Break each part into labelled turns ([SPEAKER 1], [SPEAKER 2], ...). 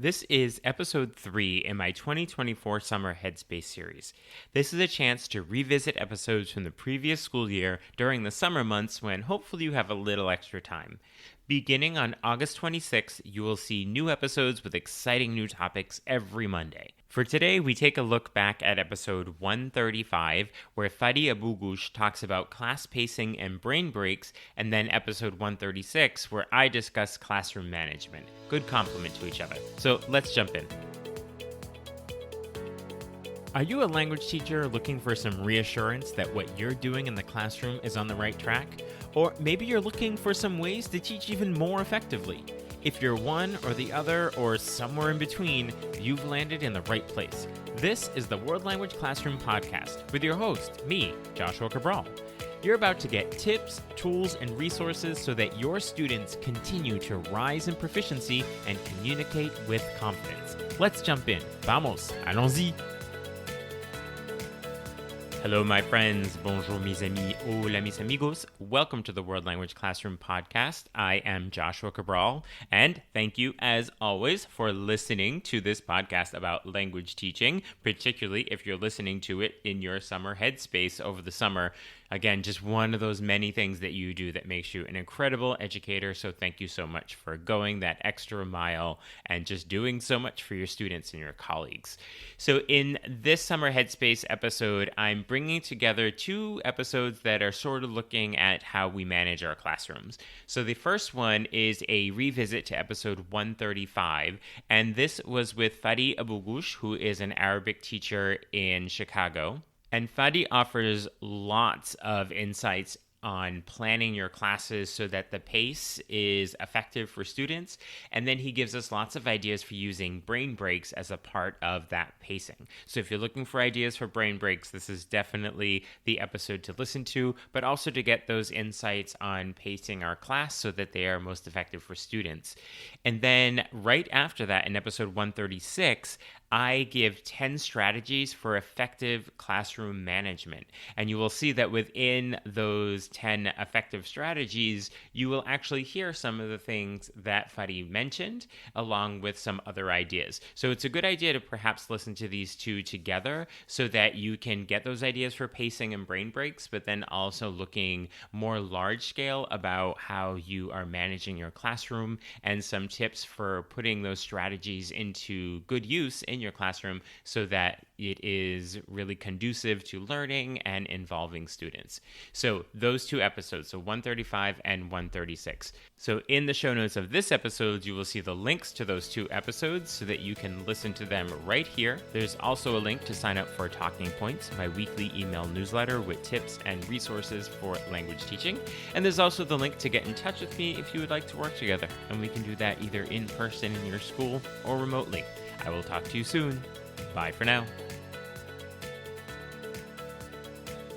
[SPEAKER 1] This is episode 3 in my 2024 Summer Headspace series. This is a chance to revisit episodes from the previous school year during the summer months when hopefully you have a little extra time. Beginning on August 26th, you will see new episodes with exciting new topics every Monday. For today, we take a look back at episode 135, where Fadi Aboughoush talks about class pacing and brain breaks, and then episode 136, where I discuss classroom management. Good complement to each other. So let's jump in. Are you a language teacher looking for some reassurance that what you're doing in the classroom is on the right track? Or maybe you're looking for some ways to teach even more effectively. If you're one or the other or somewhere in between, you've landed in the right place. This is the World Language Classroom Podcast with your host, me, Joshua Cabral. You're about to get tips, tools, and resources so that your students continue to rise in proficiency and communicate with confidence. Let's jump in. Vamos, allons-y! Hello, my friends. Bonjour, mes amis. Hola, mis amigos. Welcome to the World Language Classroom Podcast. I am Joshua Cabral, and thank you, as always, for listening to this podcast about language teaching, particularly if you're listening to it in your summer headspace over the summer. Again, just one of those many things that you do that makes you an incredible educator, so thank you so much for going that extra mile and just doing so much for your students and your colleagues. So in this Summer Headspace episode, I'm bringing together two episodes that are sort of looking at how we manage our classrooms. So the first one is a revisit to episode 135, and this was with Fadi Aboughoush, who is an Arabic teacher in Chicago. And Fadi offers lots of insights on planning your classes so that the pace is effective for students. And then he gives us lots of ideas for using brain breaks as a part of that pacing. So if you're looking for ideas for brain breaks, this is definitely the episode to listen to, but also to get those insights on pacing our class so that they are most effective for students. And then right after that, in episode 136, I give 10 strategies for effective classroom management. And you will see that within those 10 effective strategies, you will actually hear some of the things that Fadi mentioned, along with some other ideas. So it's a good idea to perhaps listen to these two together so that you can get those ideas for pacing and brain breaks, but then also looking more large scale about how you are managing your classroom and some tips for putting those strategies into good use in your classroom so that it is really conducive to learning and involving students. So those two episodes, so 135 and 136. So in the show notes of this episode, you will see the links to those two episodes so that you can listen to them right here. There's also a link to sign up for Talking Points, my weekly email newsletter with tips and resources for language teaching. And there's also the link to get in touch with me if you would like to work together. And we can do that either in person in your school or remotely. I will talk to you soon. Bye for now.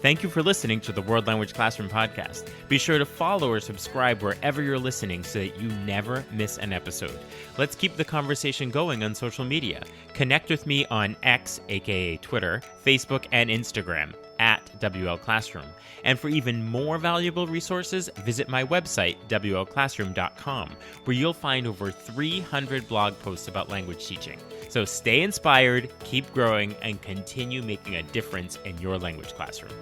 [SPEAKER 1] Thank you for listening to the World Language Classroom Podcast. Be sure to follow or subscribe wherever you're listening so that you never miss an episode. Let's keep the conversation going on social media. Connect with me on X, aka Twitter, Facebook, and Instagram at WL Classroom. And for even more valuable resources, visit my website, WLClassroom.com, where you'll find over 300 blog posts about language teaching. So stay inspired, keep growing, and continue making a difference in your language classroom.